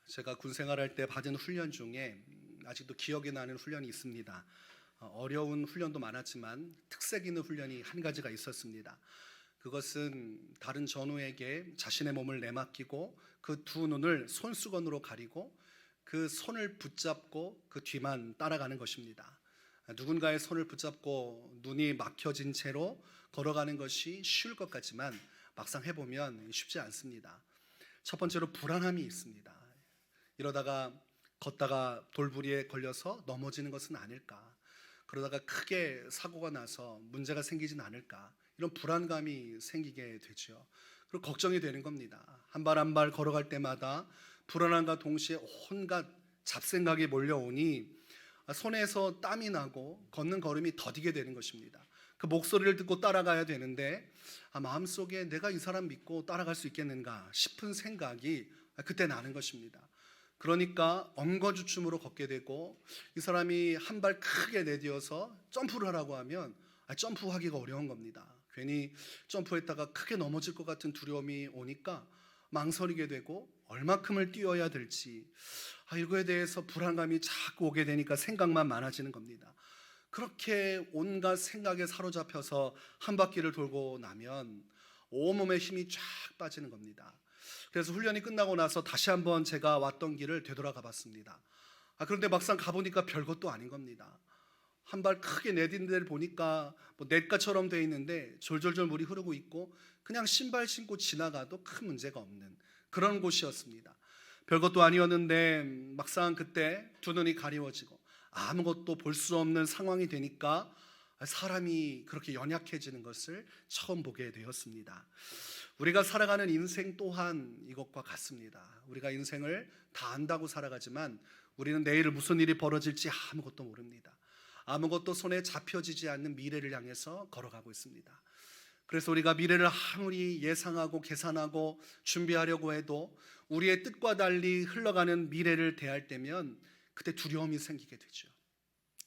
제가 군 생활할 때 받은 훈련 중에 아직도 기억에 나는 훈련이 있습니다. 어려운 훈련도 많았지만 특색 있는 훈련이 한 가지가 있었습니다. 그것은 다른 전우에게 자신의 몸을 내맡기고 그 두 눈을 손수건으로 가리고 그 손을 붙잡고 그 뒤만 따라가는 것입니다. 누군가의 손을 붙잡고 눈이 막혀진 채로 걸어가는 것이 쉬울 것 같지만 막상 해보면 쉽지 않습니다. 첫 번째로 불안함이 있습니다. 이러다가 걷다가 돌부리에 걸려서 넘어지는 것은 아닐까, 그러다가 크게 사고가 나서 문제가 생기진 않을까, 이런 불안감이 생기게 되죠. 그리고 걱정이 되는 겁니다. 한 발 한 발 걸어갈 때마다 불안함과 동시에 온갖 잡생각이 몰려오니 손에서 땀이 나고 걷는 걸음이 더디게 되는 것입니다. 그 목소리를 듣고 따라가야 되는데 마음속에 내가 이 사람 믿고 따라갈 수 있겠는가 싶은 생각이 그때 나는 것입니다. 그러니까 엉거주춤으로 걷게 되고, 이 사람이 한 발 크게 내디어서 점프를 하라고 하면 점프하기가 어려운 겁니다. 괜히 점프했다가 크게 넘어질 것 같은 두려움이 오니까 망설이게 되고, 얼마큼을 뛰어야 될지 이거에 대해서 불안감이 자꾸 오게 되니까 생각만 많아지는 겁니다. 그렇게 온갖 생각에 사로잡혀서 한 바퀴를 돌고 나면 온몸에 힘이 쫙 빠지는 겁니다. 그래서 훈련이 끝나고 나서 다시 한번 제가 왔던 길을 되돌아가 봤습니다. 그런데 막상 가보니까 별것도 아닌 겁니다. 한 발 크게 내딘 데를 보니까 냇가처럼 되어 있는데 졸졸졸 물이 흐르고 있고 그냥 신발 신고 지나가도 큰 문제가 없는 그런 곳이었습니다. 별것도 아니었는데 막상 그때 두 눈이 가리워지고 아무것도 볼 수 없는 상황이 되니까 사람이 그렇게 연약해지는 것을 처음 보게 되었습니다. 우리가 살아가는 인생 또한 이것과 같습니다. 우리가 인생을 다 안다고 살아가지만 우리는 내일 무슨 일이 벌어질지 아무것도 모릅니다. 아무것도 손에 잡혀지지 않는 미래를 향해서 걸어가고 있습니다. 그래서 우리가 미래를 아무리 예상하고 계산하고 준비하려고 해도 우리의 뜻과 달리 흘러가는 미래를 대할 때면 그때 두려움이 생기게 되죠.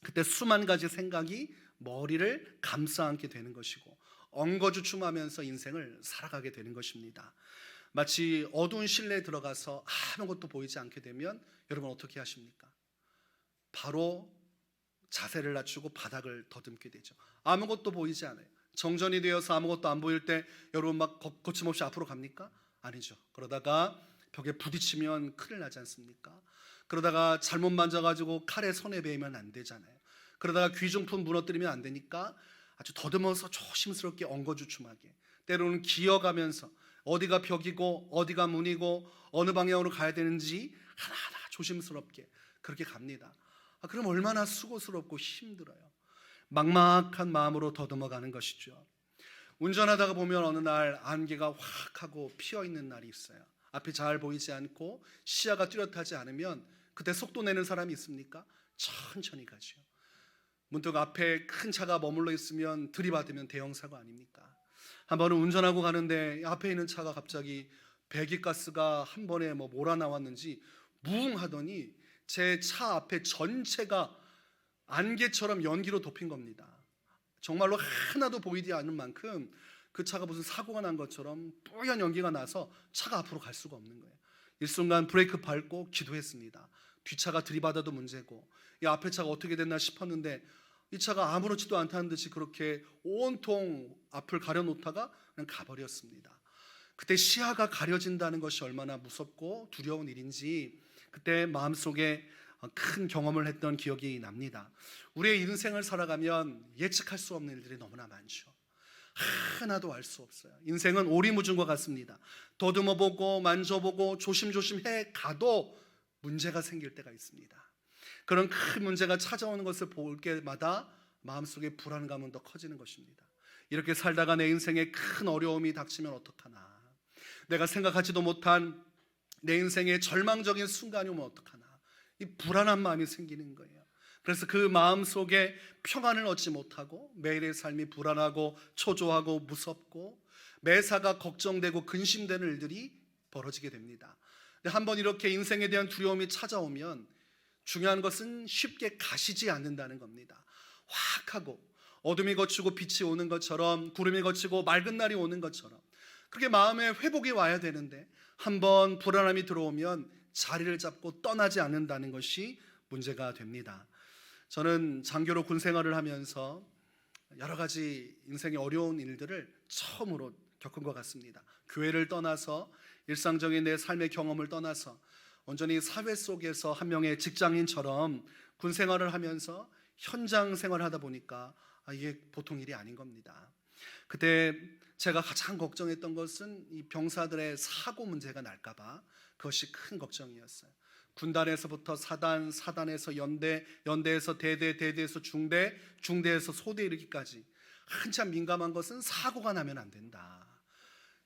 그때 수만 가지 생각이 머리를 감싸 안게 되는 것이고 엉거주춤하면서 인생을 살아가게 되는 것입니다. 마치 어두운 실내에 들어가서 아무것도 보이지 않게 되면 여러분 어떻게 하십니까? 바로 자세를 낮추고 바닥을 더듬게 되죠. 아무것도 보이지 않아요. 정전이 되어서 아무것도 안 보일 때 여러분 막 거침없이 앞으로 갑니까? 아니죠. 그러다가 벽에 부딪히면 큰일 나지 않습니까? 그러다가 잘못 만져가지고 칼에 손에 베이면 안 되잖아요. 그러다가 귀중품 무너뜨리면 안 되니까 아주 더듬어서 조심스럽게 엉거주춤하게, 때로는 기어가면서 어디가 벽이고 어디가 문이고 어느 방향으로 가야 되는지 하나하나 조심스럽게 그렇게 갑니다. 그럼 얼마나 수고스럽고 힘들어요. 막막한 마음으로 더듬어 가는 것이죠. 운전하다가 보면 어느 날 안개가 확 하고 피어있는 날이 있어요. 앞이 잘 보이지 않고 시야가 뚜렷하지 않으면 그때 속도 내는 사람이 있습니까? 천천히 가죠. 문득 앞에 큰 차가 머물러 있으면 들이받으면 대형 사고 아닙니까? 한 번은 운전하고 가는데 앞에 있는 차가 갑자기 배기가스가 한 번에 몰아 나왔는지 뭉 하더니 제 차 앞에 전체가 안개처럼 연기로 덮인 겁니다. 정말로 하나도 보이지 않는 만큼 그 차가 무슨 사고가 난 것처럼 뿌연 연기가 나서 차가 앞으로 갈 수가 없는 거예요. 일순간 브레이크 밟고 기도했습니다. 뒷차가 들이받아도 문제고 이 앞에 차가 어떻게 됐나 싶었는데 이 차가 아무렇지도 않다는 듯이 그렇게 온통 앞을 가려놓다가 그냥 가버렸습니다. 그때 시야가 가려진다는 것이 얼마나 무섭고 두려운 일인지 그때 마음속에 큰 경험을 했던 기억이 납니다. 우리의 인생을 살아가면 예측할 수 없는 일들이 너무나 많죠. 하나도 알 수 없어요. 인생은 오리무중과 같습니다. 더듬어보고 만져보고 조심조심 해 가도 문제가 생길 때가 있습니다. 그런 큰 문제가 찾아오는 것을 볼 때마다 마음속에 불안감은 더 커지는 것입니다. 이렇게 살다가 내 인생에 큰 어려움이 닥치면 어떡하나, 내가 생각하지도 못한 내 인생의 절망적인 순간이 오면 어떡하나, 이 불안한 마음이 생기는 거예요. 그래서 그 마음속에 평안을 얻지 못하고 매일의 삶이 불안하고 초조하고 무섭고 매사가 걱정되고 근심되는 일들이 벌어지게 됩니다. 근데 한번 이렇게 인생에 대한 두려움이 찾아오면 중요한 것은 쉽게 가시지 않는다는 겁니다. 확 하고 어둠이 걷히고 빛이 오는 것처럼, 구름이 걷히고 맑은 날이 오는 것처럼 그렇게 마음에 회복이 와야 되는데 한번 불안함이 들어오면 자리를 잡고 떠나지 않는다는 것이 문제가 됩니다. 저는 장교로 군 생활을 하면서 여러 가지 인생의 어려운 일들을 처음으로 겪은 것 같습니다. 교회를 떠나서 일상적인 내 삶의 경험을 떠나서 온전히 사회 속에서 한 명의 직장인처럼 군 생활을 하면서 현장 생활을 하다 보니까 이게 보통 일이 아닌 겁니다. 그때 제가 가장 걱정했던 것은 이 병사들의 사고 문제가 날까 봐 그것이 큰 걱정이었어요. 군단에서부터 사단, 사단에서 연대, 연대에서 대대, 대대에서 중대, 중대에서 소대 이르기까지 한참 민감한 것은 사고가 나면 안 된다.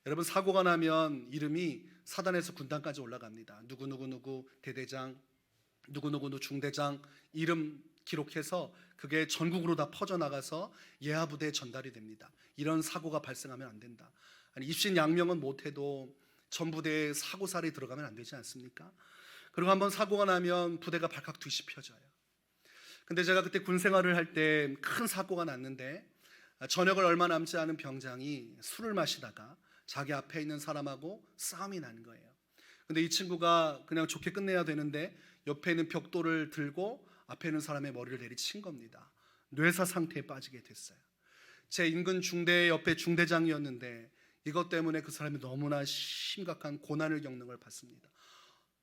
여러분, 사고가 나면 이름이 사단에서 군단까지 올라갑니다. 누구누구누구 대대장, 누구누구누구 중대장 이름 기록해서 그게 전국으로 다 퍼져나가서 예하부대에 전달이 됩니다. 이런 사고가 발생하면 안 된다. 아니, 입신양명은 못해도 전부대에 사고살이 들어가면 안 되지 않습니까? 그리고 한번 사고가 나면 부대가 발칵 뒤집혀져요. 근데 제가 그때 군 생활을 할 때 큰 사고가 났는데 저녁을 얼마 남지 않은 병장이 술을 마시다가 자기 앞에 있는 사람하고 싸움이 난 거예요. 근데 이 친구가 그냥 좋게 끝내야 되는데 옆에 있는 벽돌을 들고 앞에 있는 사람의 머리를 내리친 겁니다. 뇌사 상태에 빠지게 됐어요. 제 인근 중대 옆에 중대장이었는데 이것 때문에 그 사람이 너무나 심각한 고난을 겪는 걸 봤습니다.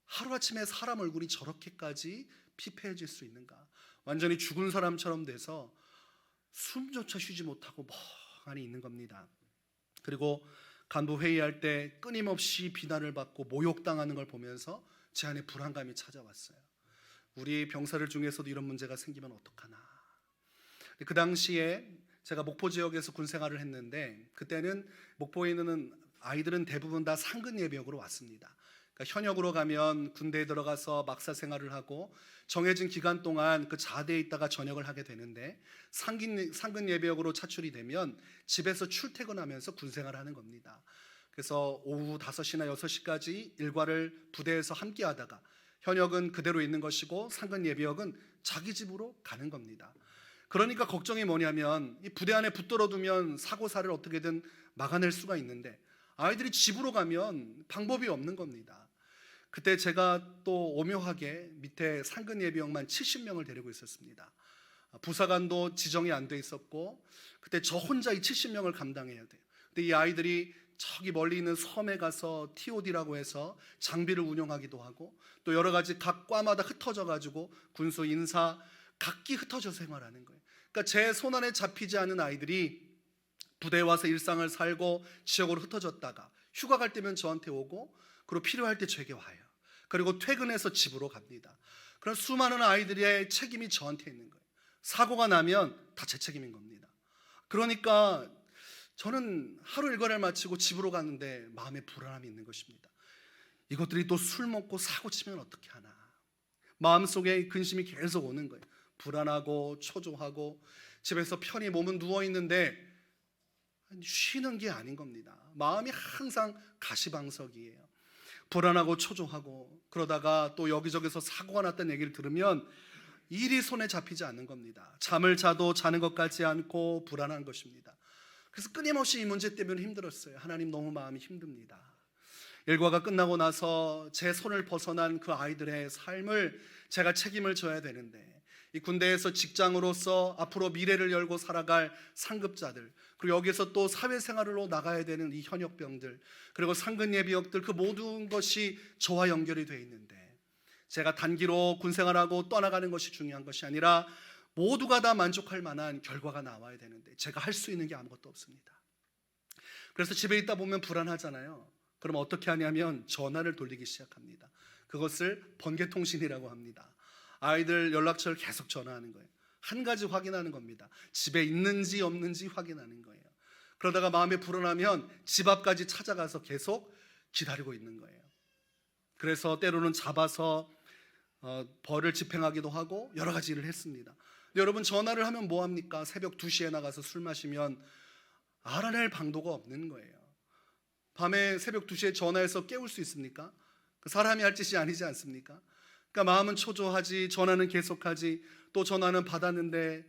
하루아침에 사람 얼굴이 저렇게까지 피폐해질 수 있는가? 완전히 죽은 사람처럼 돼서 숨조차 쉬지 못하고 멍하니 있는 겁니다. 그리고 간부 회의할 때 끊임없이 비난을 받고 모욕당하는 걸 보면서 제 안에 불안감이 찾아왔어요. 우리 병사들 중에서도 이런 문제가 생기면 어떡하나. 그 당시에 제가 목포 지역에서 군 생활을 했는데 그때는 목포에 있는 아이들은 대부분 다 상근 예비역으로 왔습니다. 그러니까 현역으로 가면 군대에 들어가서 막사 생활을 하고 정해진 기간 동안 그 자대에 있다가 전역을 하게 되는데 상근 예비역으로 차출이 되면 집에서 출퇴근하면서 군 생활을 하는 겁니다. 그래서 오후 5시나 6시까지 일과를 부대에서 함께 하다가 현역은 그대로 있는 것이고 상근 예비역은 자기 집으로 가는 겁니다. 그러니까 걱정이 뭐냐면 이 부대 안에 붙들어 두면 사고사를 어떻게든 막아낼 수가 있는데 아이들이 집으로 가면 방법이 없는 겁니다. 그때 제가 또 오묘하게 밑에 상근 예비역만 70명을 데리고 있었습니다. 부사관도 지정이 안 돼 있었고 그때 저 혼자 이 70명을 감당해야 돼요. 근데 이 아이들이 저기 멀리 있는 섬에 가서 TOD라고 해서 장비를 운용하기도 하고 또 여러 가지 각 과마다 흩어져 가지고 군수 인사 각기 흩어져 생활하는 거예요. 그러니까 제 손 안에 잡히지 않은 아이들이 부대에 와서 일상을 살고 지역으로 흩어졌다가 휴가 갈 때면 저한테 오고 그리고 필요할 때 제게 와요. 그리고 퇴근해서 집으로 갑니다. 그런 수많은 아이들의 책임이 저한테 있는 거예요. 사고가 나면 다 제 책임인 겁니다. 그러니까 저는 하루 일과를 마치고 집으로 갔는데 마음에 불안함이 있는 것입니다. 이것들이 또 술 먹고 사고 치면 어떻게 하나. 마음속에 근심이 계속 오는 거예요. 불안하고 초조하고 집에서 편히 몸은 누워있는데 쉬는 게 아닌 겁니다. 마음이 항상 가시방석이에요. 불안하고 초조하고 그러다가 또 여기저기서 사고가 났다는 얘기를 들으면 일이 손에 잡히지 않는 겁니다. 잠을 자도 자는 것 같지 않고 불안한 것입니다. 그래서 끊임없이 이 문제 때문에 힘들었어요. 하나님, 너무 마음이 힘듭니다. 일과가 끝나고 나서 제 손을 벗어난 그 아이들의 삶을 제가 책임을 져야 되는데 이 군대에서 직장으로서 앞으로 미래를 열고 살아갈 상급자들, 그리고 여기서 또 사회생활로 나가야 되는 이 현역병들, 그리고 상근 예비역들, 그 모든 것이 저와 연결이 되어 있는데 제가 단기로 군생활하고 떠나가는 것이 중요한 것이 아니라 모두가 다 만족할 만한 결과가 나와야 되는데 제가 할 수 있는 게 아무것도 없습니다. 그래서 집에 있다 보면 불안하잖아요. 그럼 어떻게 하냐면 전화를 돌리기 시작합니다. 그것을 번개통신이라고 합니다. 아이들 연락처를 계속 전화하는 거예요. 한 가지 확인하는 겁니다. 집에 있는지 없는지 확인하는 거예요. 그러다가 마음에 불안하면 집 앞까지 찾아가서 계속 기다리고 있는 거예요. 그래서 때로는 잡아서 벌을 집행하기도 하고 여러 가지 일을 했습니다. 근데 여러분, 전화를 하면 뭐합니까? 새벽 2시에 나가서 술 마시면 알아낼 방도가 없는 거예요. 밤에 새벽 2시에 전화해서 깨울 수 있습니까? 그 사람이 할 짓이 아니지 않습니까? 그러니까 마음은 초조하지, 전화는 계속하지, 또 전화는 받았는데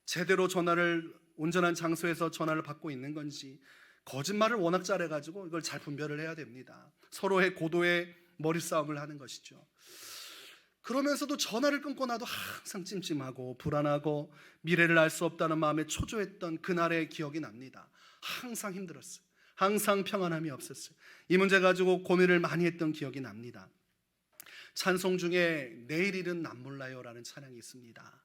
제대로 전화를 온전한 장소에서 전화를 받고 있는 건지, 거짓말을 워낙 잘해가지고 이걸 잘 분별을 해야 됩니다. 서로의 고도의 머리싸움을 하는 것이죠. 그러면서도 전화를 끊고 나도 항상 찜찜하고 불안하고 미래를 알 수 없다는 마음에 초조했던 그날의 기억이 납니다. 항상 힘들었어요. 항상 평안함이 없었어요. 이 문제 가지고 고민을 많이 했던 기억이 납니다. 찬송 중에 내일 일은 남 몰라요 라는 찬양이 있습니다.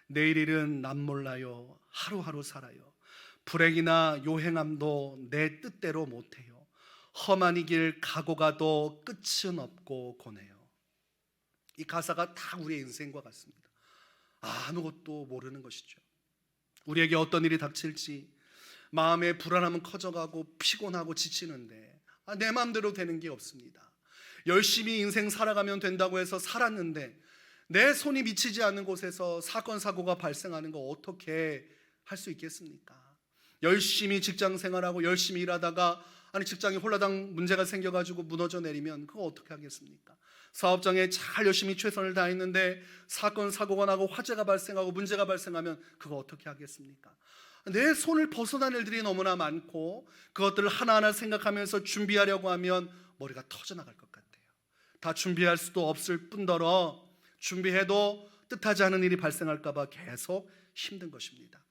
내일 일은 남 몰라요. 하루하루 살아요. 불행이나 요행함도 내 뜻대로 못해요. 험한 이 길 가고 가도 끝은 없고 고네요. 이 가사가 다 우리의 인생과 같습니다. 아무것도 모르는 것이죠. 우리에게 어떤 일이 닥칠지 마음의 불안함은 커져가고 피곤하고 지치는데 내 마음대로 되는 게 없습니다. 열심히 인생 살아가면 된다고 해서 살았는데 내 손이 미치지 않는 곳에서 사건 사고가 발생하는 거 어떻게 할 수 있겠습니까? 열심히 직장 생활하고 열심히 일하다가 직장이 홀라당 문제가 생겨가지고 무너져 내리면 그거 어떻게 하겠습니까? 사업장에 잘 열심히 최선을 다했는데 사건 사고가 나고 화재가 발생하고 문제가 발생하면 그거 어떻게 하겠습니까? 내 손을 벗어난 일들이 너무나 많고 그것들을 하나하나 생각하면서 준비하려고 하면 머리가 터져나갈 것 같아요. 다 준비할 수도 없을 뿐더러 준비해도 뜻하지 않은 일이 발생할까 봐 계속 힘든 것입니다.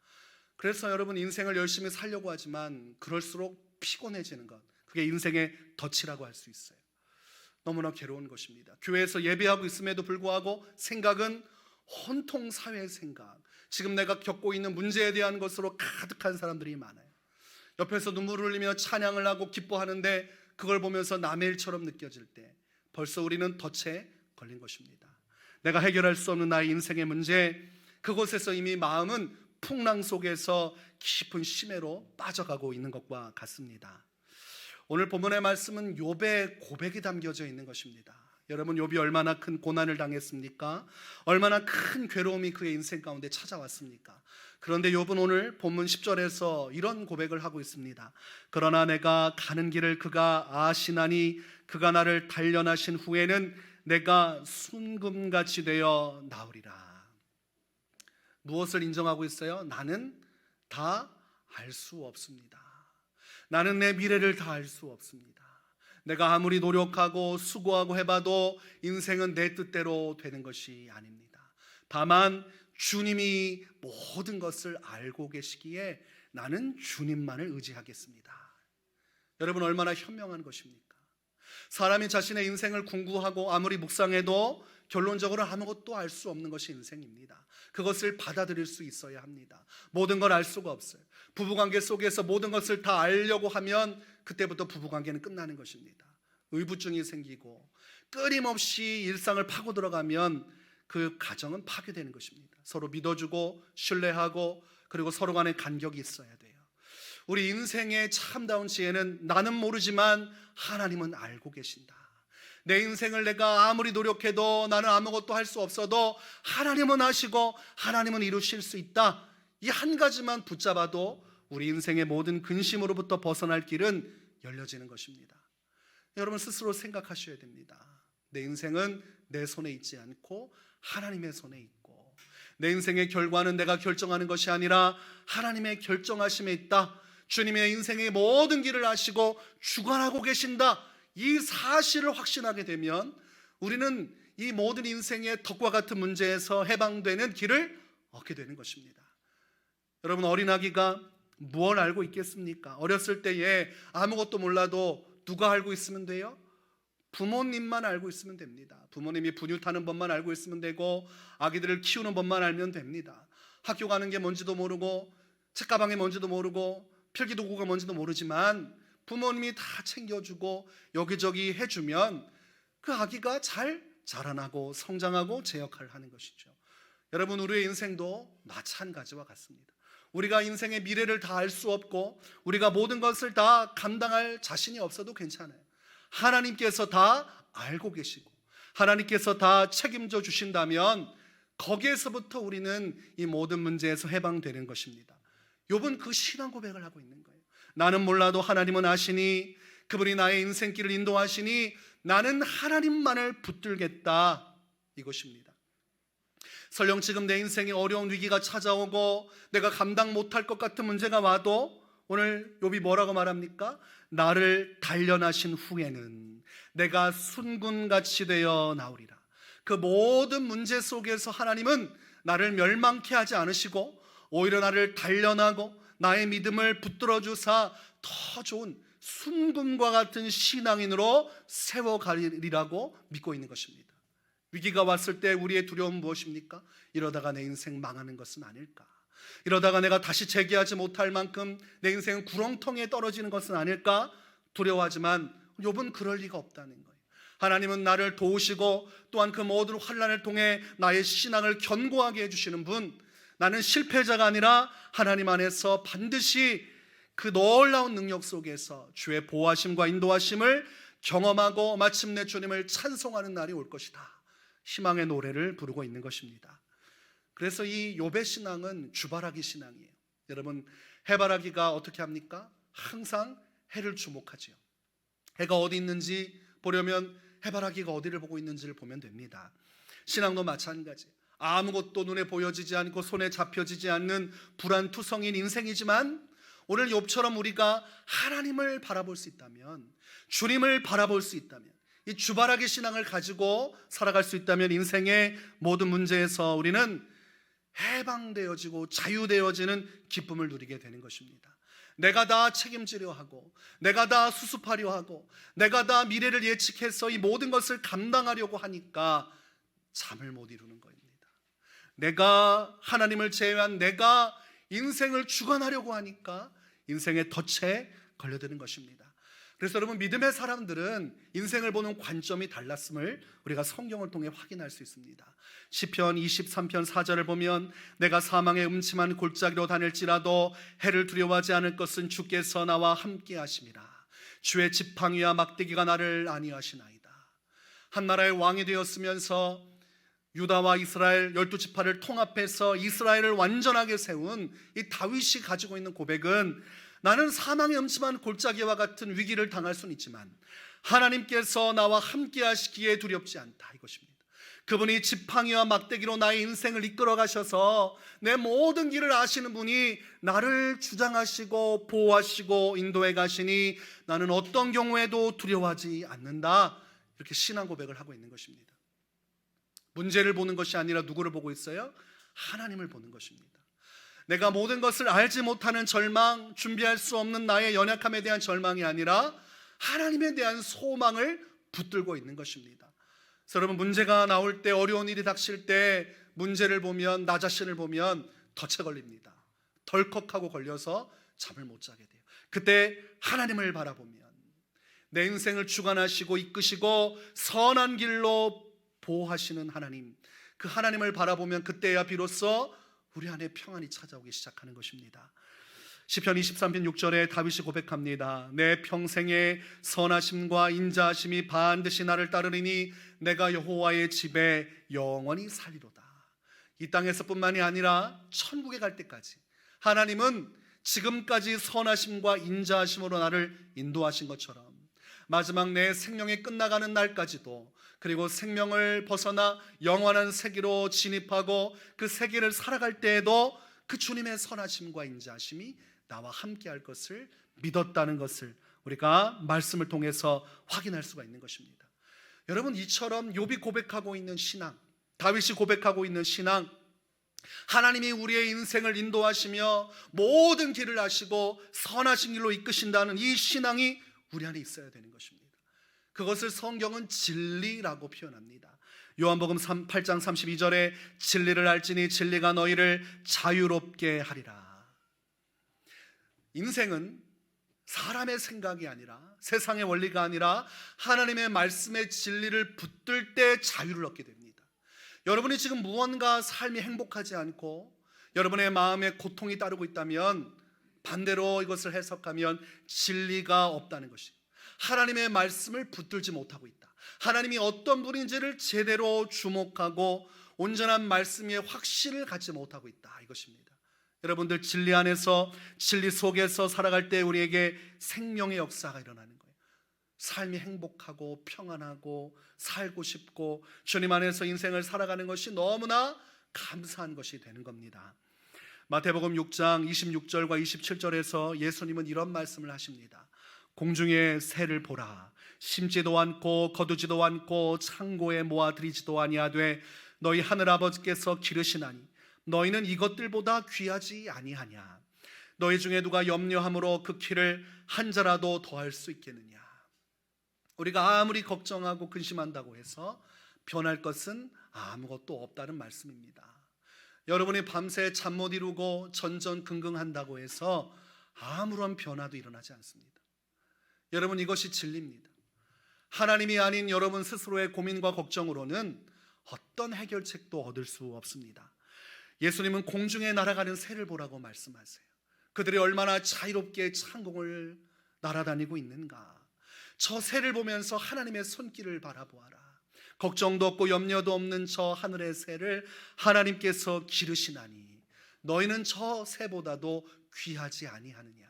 그래서 여러분 인생을 열심히 살려고 하지만 그럴수록 피곤해지는 것, 그게 인생의 덫이라고 할 수 있어요. 너무나 괴로운 것입니다. 교회에서 예배하고 있음에도 불구하고 생각은 온통 사회의 생각, 지금 내가 겪고 있는 문제에 대한 것으로 가득한 사람들이 많아요. 옆에서 눈물을 흘리며 찬양을 하고 기뻐하는데 그걸 보면서 남의 일처럼 느껴질 때 벌써 우리는 덫에 걸린 것입니다. 내가 해결할 수 없는 나의 인생의 문제, 그곳에서 이미 마음은 풍랑 속에서 깊은 심해로 빠져가고 있는 것과 같습니다. 오늘 본문의 말씀은 욥의 고백이 담겨져 있는 것입니다. 여러분, 욥이 얼마나 큰 고난을 당했습니까? 얼마나 큰 괴로움이 그의 인생 가운데 찾아왔습니까? 그런데 욥은 오늘 본문 10절에서 이런 고백을 하고 있습니다. 그러나 내가 가는 길을 그가 아시나니 그가 나를 단련하신 후에는 내가 순금같이 되어 나으리라. 무엇을 인정하고 있어요? 나는 다 알 수 없습니다. 나는 내 미래를 다 알 수 없습니다. 내가 아무리 노력하고 수고하고 해봐도 인생은 내 뜻대로 되는 것이 아닙니다. 다만 주님이 모든 것을 알고 계시기에 나는 주님만을 의지하겠습니다. 여러분, 얼마나 현명한 것입니까? 사람이 자신의 인생을 궁구하고 아무리 묵상해도 결론적으로 아무것도 알 수 없는 것이 인생입니다. 그것을 받아들일 수 있어야 합니다. 모든 걸 알 수가 없어요. 부부관계 속에서 모든 것을 다 알려고 하면 그때부터 부부관계는 끝나는 것입니다. 의부증이 생기고 끊임없이 일상을 파고 들어가면 그 가정은 파괴되는 것입니다. 서로 믿어주고 신뢰하고 그리고 서로 간에 간격이 있어야 돼요. 우리 인생의 참다운 지혜는 나는 모르지만 하나님은 알고 계신다. 내 인생을 내가 아무리 노력해도 나는 아무것도 할 수 없어도 하나님은 아시고 하나님은 이루실 수 있다. 이 한 가지만 붙잡아도 우리 인생의 모든 근심으로부터 벗어날 길은 열려지는 것입니다. 여러분, 스스로 생각하셔야 됩니다. 내 인생은 내 손에 있지 않고 하나님의 손에 있고, 내 인생의 결과는 내가 결정하는 것이 아니라 하나님의 결정하심에 있다. 주님의 인생의 모든 길을 아시고 주관하고 계신다. 이 사실을 확신하게 되면 우리는 이 모든 인생의 덕과 같은 문제에서 해방되는 길을 얻게 되는 것입니다. 여러분, 어린아기가 무엇을 알고 있겠습니까? 어렸을 때에 아무것도 몰라도 누가 알고 있으면 돼요? 부모님만 알고 있으면 됩니다. 부모님이 분유 타는 법만 알고 있으면 되고 아기들을 키우는 법만 알면 됩니다. 학교 가는 게 뭔지도 모르고 책가방이 뭔지도 모르고 필기도구가 뭔지도 모르지만 부모님이 다 챙겨주고 여기저기 해주면 그 아기가 잘 자라나고 성장하고 제 역할을 하는 것이죠. 여러분, 우리의 인생도 마찬가지와 같습니다. 우리가 인생의 미래를 다 알 수 없고 우리가 모든 것을 다 감당할 자신이 없어도 괜찮아요. 하나님께서 다 알고 계시고 하나님께서 다 책임져 주신다면 거기에서부터 우리는 이 모든 문제에서 해방되는 것입니다. 욥은 그 신앙 고백을 하고 있는 거예요. 나는 몰라도 하나님은 아시니 그분이 나의 인생길을 인도하시니 나는 하나님만을 붙들겠다, 이것입니다. 설령 지금 내 인생에 어려운 위기가 찾아오고 내가 감당 못할 것 같은 문제가 와도 오늘 욥이 뭐라고 말합니까? 나를 단련하신 후에는 내가 순금같이 되어 나오리라. 그 모든 문제 속에서 하나님은 나를 멸망케 하지 않으시고 오히려 나를 단련하고 나의 믿음을 붙들어 주사 더 좋은 순금과 같은 신앙인으로 세워가리라고 믿고 있는 것입니다. 위기가 왔을 때 우리의 두려움은 무엇입니까? 이러다가 내 인생 망하는 것은 아닐까? 이러다가 내가 다시 재기하지 못할 만큼 내 인생은 구렁텅이에 떨어지는 것은 아닐까? 두려워하지만 욥은 그럴 리가 없다는 거예요. 하나님은 나를 도우시고 또한 그 모든 환난을 통해 나의 신앙을 견고하게 해주시는 분, 나는 실패자가 아니라 하나님 안에서 반드시 그 놀라운 능력 속에서 주의 보호하심과 인도하심을 경험하고 마침내 주님을 찬송하는 날이 올 것이다. 희망의 노래를 부르고 있는 것입니다. 그래서 이 욥의 신앙은 주바라기 신앙이에요. 여러분, 해바라기가 어떻게 합니까? 항상 해를 주목하지요. 해가 어디 있는지 보려면 해바라기가 어디를 보고 있는지를 보면 됩니다. 신앙도 마찬가지. 아무것도 눈에 보여지지 않고 손에 잡혀지지 않는 불안투성인 인생이지만 오늘 욥처럼 우리가 하나님을 바라볼 수 있다면, 주님을 바라볼 수 있다면, 이 주바라기 신앙을 가지고 살아갈 수 있다면 인생의 모든 문제에서 우리는 해방되어지고 자유되어지는 기쁨을 누리게 되는 것입니다. 내가 다 책임지려 하고 내가 다 수습하려 하고 내가 다 미래를 예측해서 이 모든 것을 감당하려고 하니까 잠을 못 이루는 겁니다. 내가 하나님을 제외한 내가 인생을 주관하려고 하니까 인생의 덫에 걸려드는 것입니다. 그래서 여러분, 믿음의 사람들은 인생을 보는 관점이 달랐음을 우리가 성경을 통해 확인할 수 있습니다. 시편 23편 4절을 보면 내가 사망의 음침한 골짜기로 다닐지라도 해를 두려워하지 않을 것은 주께서 나와 함께 하심이라. 주의 지팡이와 막대기가 나를 안위하시나이다. 한 나라의 왕이 되었으면서 유다와 이스라엘 12지파를 통합해서 이스라엘을 완전하게 세운 이 다윗이 가지고 있는 고백은, 나는 사망의 음침한 골짜기와 같은 위기를 당할 수는 있지만 하나님께서 나와 함께 하시기에 두렵지 않다, 이것입니다. 그분이 지팡이와 막대기로 나의 인생을 이끌어 가셔서 내 모든 길을 아시는 분이 나를 주장하시고 보호하시고 인도해 가시니 나는 어떤 경우에도 두려워하지 않는다. 이렇게 신앙 고백을 하고 있는 것입니다. 문제를 보는 것이 아니라 누구를 보고 있어요? 하나님을 보는 것입니다. 내가 모든 것을 알지 못하는 절망, 준비할 수 없는 나의 연약함에 대한 절망이 아니라 하나님에 대한 소망을 붙들고 있는 것입니다. 그래서 여러분, 문제가 나올 때, 어려운 일이 닥칠 때 문제를 보면, 나 자신을 보면 덫에 걸립니다. 덜컥하고 걸려서 잠을 못 자게 돼요. 그때 하나님을 바라보면 내 인생을 주관하시고 이끄시고 선한 길로 보호하시는 하나님, 그 하나님을 바라보면 그때야 비로소 우리 안에 평안이 찾아오기 시작하는 것입니다. 시편 23편 6절에 다윗이 고백합니다. 내 평생의 선하심과 인자하심이 반드시 나를 따르리니 내가 여호와의 집에 영원히 살리로다. 이 땅에서뿐만이 아니라 천국에 갈 때까지 하나님은 지금까지 선하심과 인자하심으로 나를 인도하신 것처럼 마지막 내 생명이 끝나가는 날까지도, 그리고 생명을 벗어나 영원한 세계로 진입하고 그 세계를 살아갈 때에도 그 주님의 선하심과 인자하심이 나와 함께 할 것을 믿었다는 것을 우리가 말씀을 통해서 확인할 수가 있는 것입니다. 여러분, 이처럼 욥이 고백하고 있는 신앙, 다윗이 고백하고 있는 신앙, 하나님이 우리의 인생을 인도하시며 모든 길을 아시고 선하신 길로 이끄신다는 이 신앙이 우리 안에 있어야 되는 것입니다. 그것을 성경은 진리라고 표현합니다. 요한복음 8장 32절에 진리를 알지니 진리가 너희를 자유롭게 하리라. 인생은 사람의 생각이 아니라, 세상의 원리가 아니라 하나님의 말씀의 진리를 붙들 때 자유를 얻게 됩니다. 여러분이 지금 무언가 삶이 행복하지 않고 여러분의 마음에 고통이 따르고 있다면 반대로 이것을 해석하면 진리가 없다는 것입니다. 하나님의 말씀을 붙들지 못하고 있다. 하나님이 어떤 분인지를 제대로 주목하고 온전한 말씀의 확신을 갖지 못하고 있다, 이것입니다. 여러분들, 진리 안에서, 진리 속에서 살아갈 때 우리에게 생명의 역사가 일어나는 거예요. 삶이 행복하고 평안하고 살고 싶고 주님 안에서 인생을 살아가는 것이 너무나 감사한 것이 되는 겁니다. 마태복음 6장 26절과 27절에서 예수님은 이런 말씀을 하십니다. 공중의 새를 보라. 심지도 않고 거두지도 않고 창고에 모아들이지도 아니하되 너희 하늘 아버지께서 기르시나니 너희는 이것들보다 귀하지 아니하냐. 너희 중에 누가 염려함으로 그 키를 한 자라도 더할 수 있겠느냐. 우리가 아무리 걱정하고 근심한다고 해서 변할 것은 아무것도 없다는 말씀입니다. 여러분이 밤새 잠 못 이루고 전전긍긍한다고 해서 아무런 변화도 일어나지 않습니다. 여러분, 이것이 진리입니다. 하나님이 아닌 여러분 스스로의 고민과 걱정으로는 어떤 해결책도 얻을 수 없습니다. 예수님은 공중에 날아가는 새를 보라고 말씀하세요. 그들이 얼마나 자유롭게 창공을 날아다니고 있는가. 저 새를 보면서 하나님의 손길을 바라보아라. 걱정도 없고 염려도 없는 저 하늘의 새를 하나님께서 기르시나니 너희는 저 새보다도 귀하지 아니하느냐.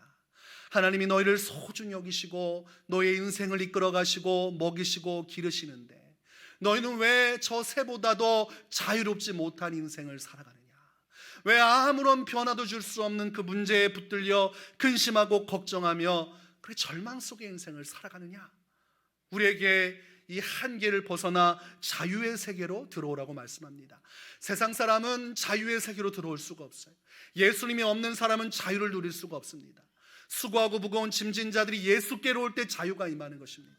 하나님이 너희를 소중히 여기시고 너희의 인생을 이끌어 가시고 먹이시고 기르시는데 너희는 왜 저 새보다도 자유롭지 못한 인생을 살아가느냐. 왜 아무런 변화도 줄 수 없는 그 문제에 붙들려 근심하고 걱정하며 그래 절망 속의 인생을 살아가느냐. 우리에게 이 한계를 벗어나 자유의 세계로 들어오라고 말씀합니다. 세상 사람은 자유의 세계로 들어올 수가 없어요. 예수님이 없는 사람은 자유를 누릴 수가 없습니다. 수고하고 무거운 짐진 자들이 예수께로 올 때 자유가 임하는 것입니다.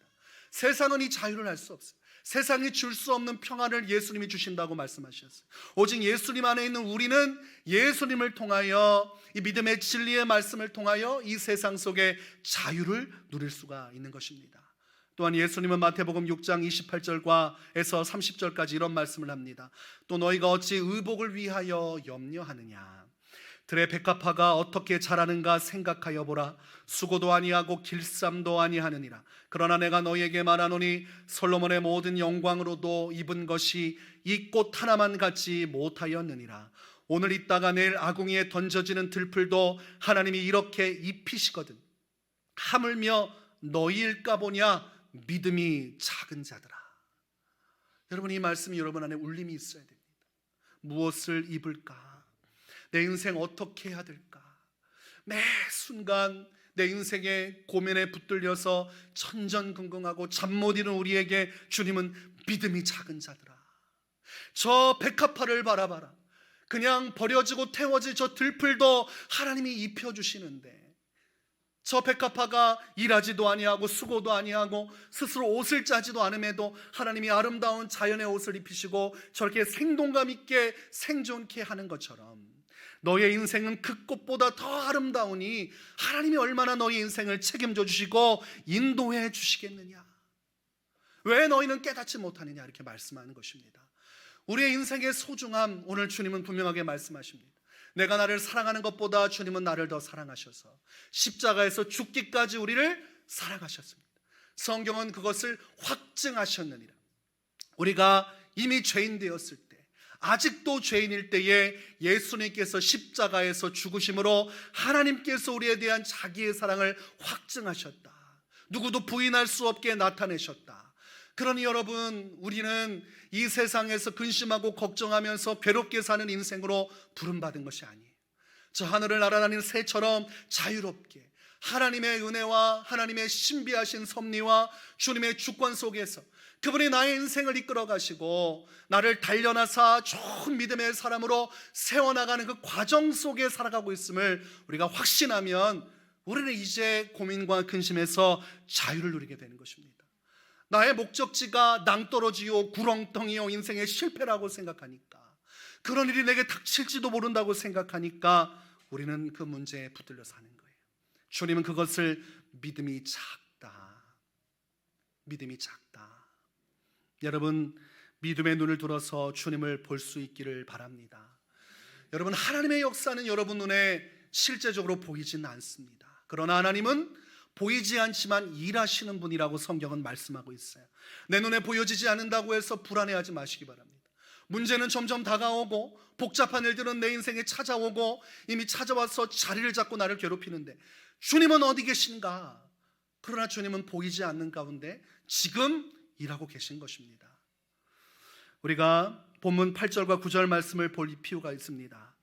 세상은 이 자유를 알 수 없어요. 세상이 줄 수 없는 평안을 예수님이 주신다고 말씀하셨어요. 오직 예수님 안에 있는 우리는 예수님을 통하여 이 믿음의 진리의 말씀을 통하여 이 세상 속에 자유를 누릴 수가 있는 것입니다. 또한 예수님은 마태복음 6장 28절에서 30절까지 이런 말씀을 합니다. 또 너희가 어찌 의복을 위하여 염려하느냐. 들의 백합화가 어떻게 자라는가 생각하여 보라. 수고도 아니하고 길쌈도 아니하느니라. 그러나 내가 너희에게 말하노니 솔로몬의 모든 영광으로도 입은 것이 이 꽃 하나만 같지 못하였느니라. 오늘 있다가 내일 아궁이에 던져지는 들풀도 하나님이 이렇게 입히시거든. 하물며 너희일까 보냐. 믿음이 작은 자들아. 여러분, 이 말씀이 여러분 안에 울림이 있어야 됩니다. 무엇을 입을까? 내 인생 어떻게 해야 될까? 매 순간 내 인생의 고민에 붙들려서 천전긍긍하고 잠 못 이루는 우리에게 주님은 믿음이 작은 자들아. 저 백합화를 바라봐라. 그냥 버려지고 태워질 저 들풀도 하나님이 입혀주시는데 저 백합화가 일하지도 아니하고 수고도 아니하고 스스로 옷을 짜지도 않음에도 하나님이 아름다운 자연의 옷을 입히시고 저렇게 생동감 있게 생존케 하는 것처럼 너의 인생은 그 꽃보다 더 아름다우니 하나님이 얼마나 너의 인생을 책임져 주시고 인도해 주시겠느냐. 왜 너희는 깨닫지 못하느냐 이렇게 말씀하는 것입니다. 우리의 인생의 소중함 오늘 주님은 분명하게 말씀하십니다. 내가 나를 사랑하는 것보다 주님은 나를 더 사랑하셔서 십자가에서 죽기까지 우리를 사랑하셨습니다. 성경은 그것을 확증하셨느니라. 우리가 이미 죄인 되었을 때 아직도 죄인일 때에 예수님께서 십자가에서 죽으심으로 하나님께서 우리에 대한 자기의 사랑을 확증하셨다. 누구도 부인할 수 없게 나타내셨다. 그러니 여러분, 우리는 이 세상에서 근심하고 걱정하면서 괴롭게 사는 인생으로 부름받은 것이 아니에요. 저 하늘을 날아다니는 새처럼 자유롭게 하나님의 은혜와 하나님의 신비하신 섭리와 주님의 주권 속에서 그분이 나의 인생을 이끌어 가시고 나를 단련하사 좋은 믿음의 사람으로 세워나가는 그 과정 속에 살아가고 있음을 우리가 확신하면 우리는 이제 고민과 근심에서 자유를 누리게 되는 것입니다. 나의 목적지가 낭떠러지요 구렁텅이요 인생의 실패라고 생각하니까, 그런 일이 내게 닥칠지도 모른다고 생각하니까 우리는 그 문제에 붙들려 사는 거예요. 주님은 그것을 믿음이 작다, 믿음이 작다. 여러분, 믿음의 눈을 들어서 주님을 볼 수 있기를 바랍니다. 여러분, 하나님의 역사는 여러분 눈에 실제적으로 보이지는 않습니다. 그러나 하나님은 보이지 않지만 일하시는 분이라고 성경은 말씀하고 있어요. 내 눈에 보여지지 않는다고 해서 불안해하지 마시기 바랍니다. 문제는 점점 다가오고 복잡한 일들은 내 인생에 찾아오고 이미 찾아와서 자리를 잡고 나를 괴롭히는데 주님은 어디 계신가? 그러나 주님은 보이지 않는 가운데 지금 일하고 계신 것입니다. 우리가 본문 8절과 9절 말씀을 볼 필요가 있습니다.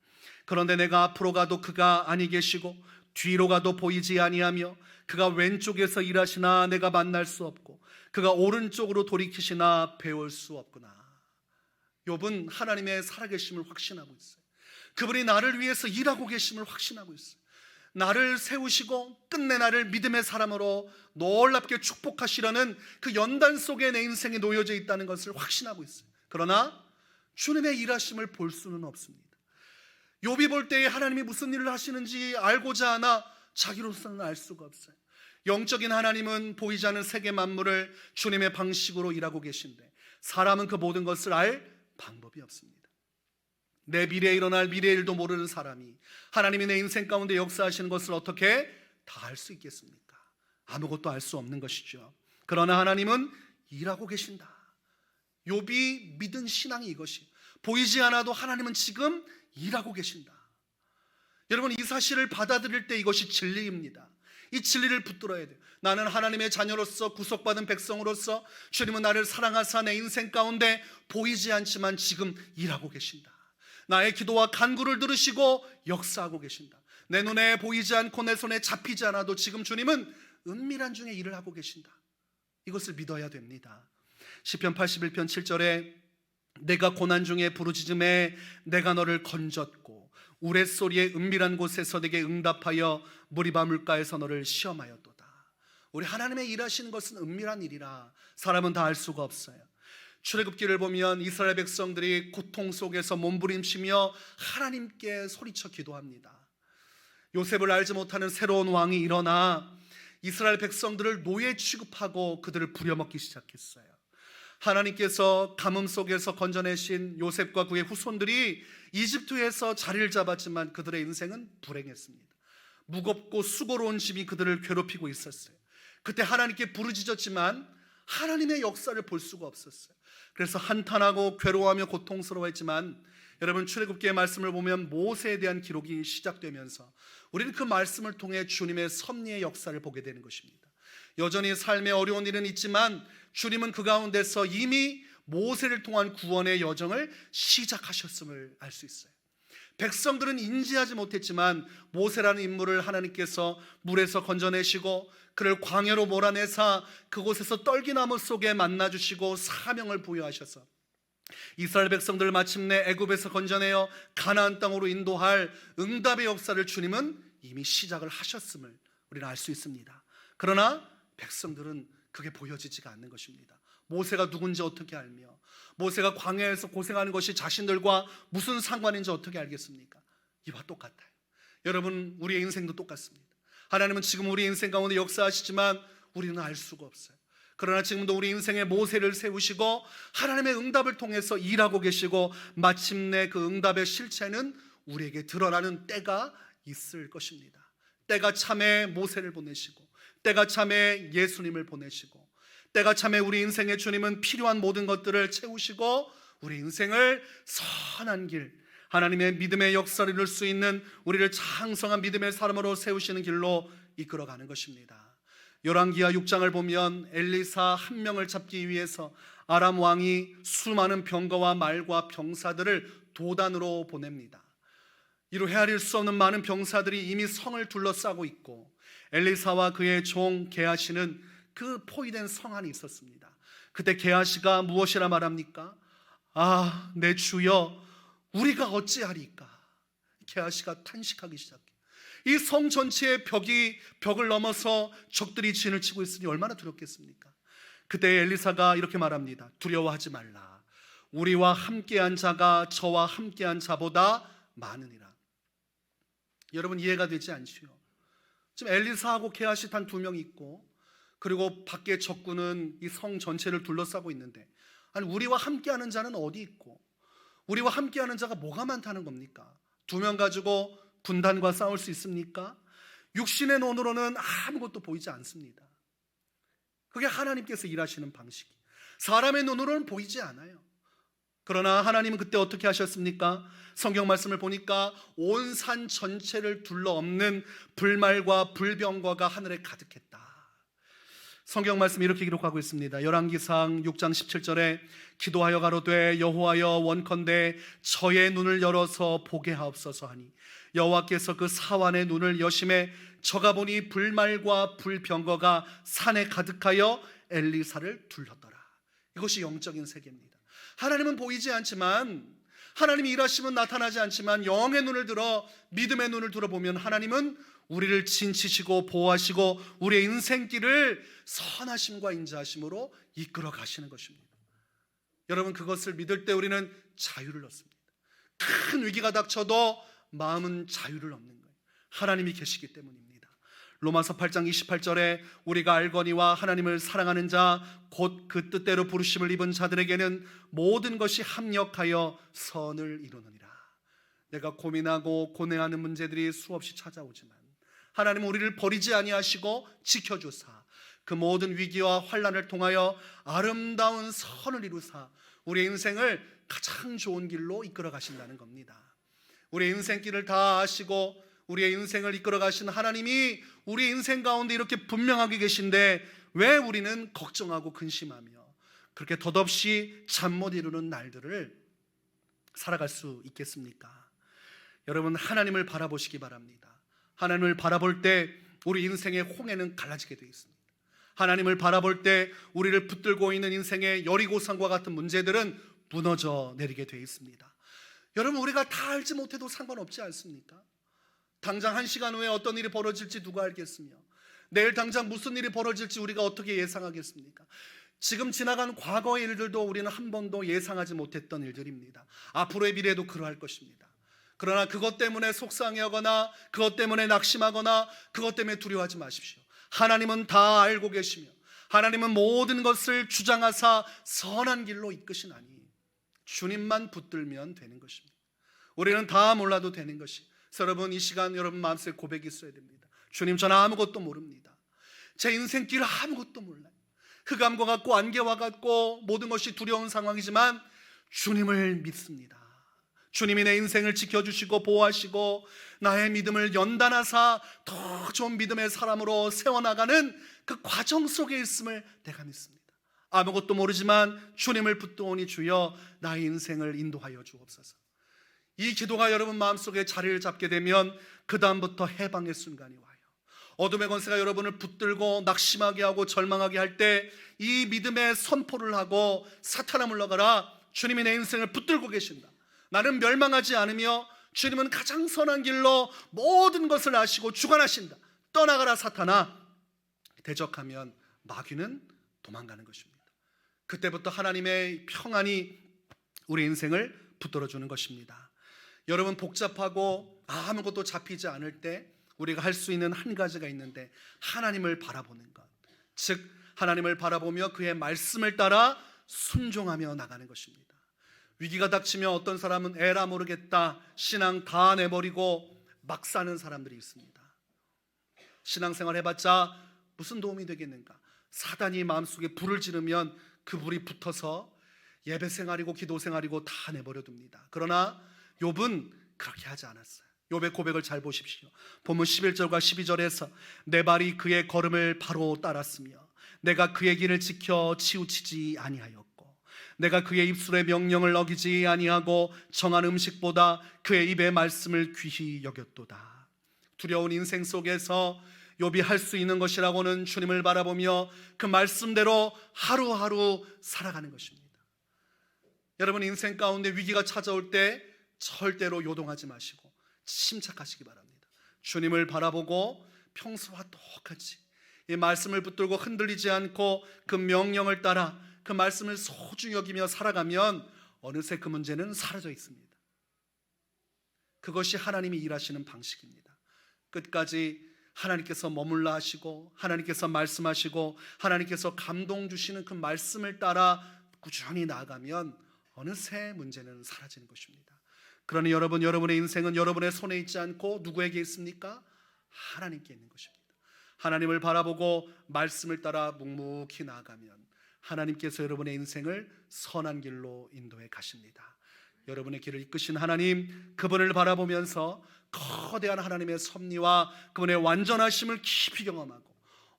그런데 내가 앞으로 가도 그가 아니 계시고 뒤로 가도 보이지 아니하며 그가 왼쪽에서 일하시나 내가 만날 수 없고 그가 오른쪽으로 돌이키시나 배울 수 없구나. 욥은 하나님의 살아계심을 확신하고 있어요. 그분이 나를 위해서 일하고 계심을 확신하고 있어요. 나를 세우시고 끝내 나를 믿음의 사람으로 놀랍게 축복하시려는 그 연단 속에 내 인생이 놓여져 있다는 것을 확신하고 있어요. 그러나 주님의 일하심을 볼 수는 없습니다. 욥이 볼 때에 하나님이 무슨 일을 하시는지 알고자 하나 자기로서는 알 수가 없어요. 영적인 하나님은 보이지 않는 세계 만물을 주님의 방식으로 일하고 계신데 사람은 그 모든 것을 알 방법이 없습니다. 내 미래에 일어날 미래의 일도 모르는 사람이 하나님이 내 인생 가운데 역사하시는 것을 어떻게 다 알 수 있겠습니까? 아무것도 알 수 없는 것이죠. 그러나 하나님은 일하고 계신다. 욥이 믿은 신앙이 이것이, 보이지 않아도 하나님은 지금 일하고 계신다. 여러분, 이 사실을 받아들일 때 이것이 진리입니다. 이 진리를 붙들어야 돼요. 나는 하나님의 자녀로서 구속받은 백성으로서 주님은 나를 사랑하사 내 인생 가운데 보이지 않지만 지금 일하고 계신다. 나의 기도와 간구를 들으시고 역사하고 계신다. 내 눈에 보이지 않고 내 손에 잡히지 않아도 지금 주님은 은밀한 중에 일을 하고 계신다. 이것을 믿어야 됩니다. 시편 81편 7절에 내가 고난 중에 부르짖음에 내가 너를 건졌고 우레소리의 은밀한 곳에서 내게 응답하여 무리바 물가에서 너를 시험하였도다. 우리 하나님의 일하시는 것은 은밀한 일이라 사람은 다 알 수가 없어요. 출애굽기를 보면 이스라엘 백성들이 고통 속에서 몸부림치며 하나님께 소리쳐 기도합니다. 요셉을 알지 못하는 새로운 왕이 일어나 이스라엘 백성들을 노예 취급하고 그들을 부려먹기 시작했어요. 하나님께서 가뭄 속에서 건져내신 요셉과 그의 후손들이 이집트에서 자리를 잡았지만 그들의 인생은 불행했습니다. 무겁고 수고로운 짐이 그들을 괴롭히고 있었어요. 그때 하나님께 부르짖었지만 하나님의 역사를 볼 수가 없었어요. 그래서 한탄하고 괴로워하며 고통스러워했지만 여러분, 출애굽기의 말씀을 보면 모세에 대한 기록이 시작되면서 우리는 그 말씀을 통해 주님의 섭리의 역사를 보게 되는 것입니다. 여전히 삶의 어려운 일은 있지만 주님은 그 가운데서 이미 모세를 통한 구원의 여정을 시작하셨음을 알 수 있어요. 백성들은 인지하지 못했지만 모세라는 인물을 하나님께서 물에서 건져내시고 그를 광야로 몰아내사 그곳에서 떨기나무 속에 만나주시고 사명을 부여하셔서 이스라엘 백성들을 마침내 애굽에서 건져내어 가나안 땅으로 인도할 응답의 역사를 주님은 이미 시작을 하셨음을 우리는 알 수 있습니다. 그러나 백성들은 그게 보여지지가 않는 것입니다. 모세가 누군지 어떻게 알며 모세가 광야에서 고생하는 것이 자신들과 무슨 상관인지 어떻게 알겠습니까? 이와 똑같아요. 여러분, 우리의 인생도 똑같습니다. 하나님은 지금 우리 인생 가운데 역사하시지만 우리는 알 수가 없어요. 그러나 지금도 우리 인생에 모세를 세우시고 하나님의 응답을 통해서 일하고 계시고 마침내 그 응답의 실체는 우리에게 드러나는 때가 있을 것입니다. 때가 참에 모세를 보내시고 때가 참에 예수님을 보내시고 때가 참에 우리 인생의 주님은 필요한 모든 것들을 채우시고 우리 인생을 선한 길, 하나님의 믿음의 역사를 이룰 수 있는 우리를 장성한 믿음의 사람으로 세우시는 길로 이끌어가는 것입니다. 열왕기하 6장을 보면 엘리사 한 명을 잡기 위해서 아람 왕이 수많은 병거와 말과 병사들을 도단으로 보냅니다. 이로 헤아릴 수 없는 많은 병사들이 이미 성을 둘러싸고 있고 엘리사와 그의 종 게하시는 그 포위된 성 안에 있었습니다. 그때 게하시가 무엇이라 말합니까? 아, 내 주여, 우리가 어찌하리까? 게하시가 탄식하기 시작해요. 이 성 전체의 벽을 넘어서 적들이 진을 치고 있으니 얼마나 두렵겠습니까? 그때 엘리사가 이렇게 말합니다. 두려워하지 말라. 우리와 함께한 자가 저와 함께한 자보다 많으니라. 여러분, 이해가 되지 않지요? 지금 엘리사하고 게하시 단 2명 있고 그리고 밖에 적군은 이 성 전체를 둘러싸고 있는데, 아니, 우리와 함께하는 자는 어디 있고 우리와 함께하는 자가 뭐가 많다는 겁니까? 2명 가지고 분단과 싸울 수 있습니까? 육신의 눈으로는 아무것도 보이지 않습니다. 그게 하나님께서 일하시는 방식이, 사람의 눈으로는 보이지 않아요. 그러나 하나님은 그때 어떻게 하셨습니까? 성경 말씀을 보니까 온 산 전체를 둘러엎는 불말과 불병거가 하늘에 가득했다. 성경 말씀이 이렇게 기록하고 있습니다. 열왕기상 6장 17절에 기도하여 가로되 여호와여 원컨대 저의 눈을 열어서 보게 하옵소서 하니 여호와께서 그 사환의 눈을 여심해 저가 보니 불말과 불병거가 산에 가득하여 엘리사를 둘렀더라. 이것이 영적인 세계입니다. 하나님은 보이지 않지만, 하나님이 일하시면 나타나지 않지만, 영의 눈을 들어 믿음의 눈을 들어보면 하나님은 우리를 진치시고 보호하시고 우리의 인생길을 선하심과 인자하심으로 이끌어 가시는 것입니다. 여러분, 그것을 믿을 때 우리는 자유를 얻습니다. 큰 위기가 닥쳐도 마음은 자유를 얻는 거예요. 하나님이 계시기 때문입니다. 로마서 8장 28절에 우리가 알거니와 하나님을 사랑하는 자 곧 그 뜻대로 부르심을 입은 자들에게는 모든 것이 합력하여 선을 이루느니라. 내가 고민하고 고뇌하는 문제들이 수없이 찾아오지만 하나님은 우리를 버리지 아니하시고 지켜주사 그 모든 위기와 환난을 통하여 아름다운 선을 이루사 우리의 인생을 가장 좋은 길로 이끌어 가신다는 겁니다. 우리의 인생길을 다 아시고 우리의 인생을 이끌어 가신 하나님이 우리의 인생 가운데 이렇게 분명하게 계신데 왜 우리는 걱정하고 근심하며 그렇게 덧없이 잠 못 이루는 날들을 살아갈 수 있겠습니까? 여러분, 하나님을 바라보시기 바랍니다. 하나님을 바라볼 때 우리 인생의 홍해는 갈라지게 되어 있습니다. 하나님을 바라볼 때 우리를 붙들고 있는 인생의 여리고산과 같은 문제들은 무너져 내리게 되어 있습니다. 여러분, 우리가 다 알지 못해도 상관없지 않습니까? 당장 1시간 후에 어떤 일이 벌어질지 누가 알겠으며 내일 당장 무슨 일이 벌어질지 우리가 어떻게 예상하겠습니까? 지금 지나간 과거의 일들도 우리는 한 번도 예상하지 못했던 일들입니다. 앞으로의 미래도 그러할 것입니다. 그러나 그것 때문에 속상해하거나 그것 때문에 낙심하거나 그것 때문에 두려워하지 마십시오. 하나님은 다 알고 계시며 하나님은 모든 것을 주장하사 선한 길로 이끄시나니 주님만 붙들면 되는 것입니다. 우리는 다 몰라도 되는 것이. 그래서 여러분, 이 시간 여러분 마음속에 고백이 있어야 됩니다. 주님, 저는 아무것도 모릅니다. 제 인생길 아무것도 몰라요. 흑암과 같고 안개와 같고 모든 것이 두려운 상황이지만 주님을 믿습니다. 주님이 내 인생을 지켜주시고 보호하시고 나의 믿음을 연단하사 더 좋은 믿음의 사람으로 세워나가는 그 과정 속에 있음을 내가 믿습니다. 아무것도 모르지만 주님을 붙드오니 주여 나의 인생을 인도하여 주옵소서. 이 기도가 여러분 마음속에 자리를 잡게 되면 그 다음부터 해방의 순간이 와요. 어둠의 권세가 여러분을 붙들고 낙심하게 하고 절망하게 할 때 이 믿음의 선포를 하고 사탄아 물러가라, 주님이 내 인생을 붙들고 계신다. 나는 멸망하지 않으며 주님은 가장 선한 길로 모든 것을 아시고 주관하신다. 떠나가라 사탄아. 대적하면 마귀는 도망가는 것입니다. 그때부터 하나님의 평안이 우리 인생을 붙들어주는 것입니다. 여러분, 복잡하고 아무것도 잡히지 않을 때 우리가 할 수 있는 한 가지가 있는데 하나님을 바라보는 것, 즉 하나님을 바라보며 그의 말씀을 따라 순종하며 나가는 것입니다. 위기가 닥치면 어떤 사람은 에라 모르겠다, 신앙 다 내버리고 막 사는 사람들이 있습니다. 신앙생활 해봤자 무슨 도움이 되겠는가? 사단이 마음속에 불을 지르면 그 불이 붙어서 예배생활이고 기도생활이고 다 내버려둡니다. 그러나 욥은 그렇게 하지 않았어요. 욥의 고백을 잘 보십시오. 본문 11절과 12절에서 내 발이 그의 걸음을 바로 따랐으며 내가 그의 길을 지켜 치우치지 아니하였고 내가 그의 입술의 명령을 어기지 아니하고 정한 음식보다 그의 입의 말씀을 귀히 여겼도다. 두려운 인생 속에서 욥이 할 수 있는 것이라고는 주님을 바라보며 그 말씀대로 하루하루 살아가는 것입니다. 여러분, 인생 가운데 위기가 찾아올 때 절대로 요동하지 마시고 침착하시기 바랍니다. 주님을 바라보고 평소와 똑같이 이 말씀을 붙들고 흔들리지 않고 그 명령을 따라 그 말씀을 소중히 여기며 살아가면 어느새 그 문제는 사라져 있습니다. 그것이 하나님이 일하시는 방식입니다. 끝까지 하나님께서 머물러 하시고 하나님께서 말씀하시고 하나님께서 감동 주시는 그 말씀을 따라 꾸준히 나아가면 어느새 문제는 사라지는 것입니다. 그러니 여러분의 인생은 여러분의 손에 있지 않고 누구에게 있습니까? 하나님께 있는 것입니다. 하나님을 바라보고 말씀을 따라 묵묵히 나아가면 하나님께서 여러분의 인생을 선한 길로 인도해 가십니다. 여러분의 길을 이끄신 하나님, 그분을 바라보면서 거대한 하나님의 섭리와 그분의 완전하심을 깊이 경험하고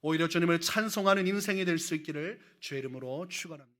오히려 주님을 찬송하는 인생이 될 수 있기를 주의 이름으로 축원합니다.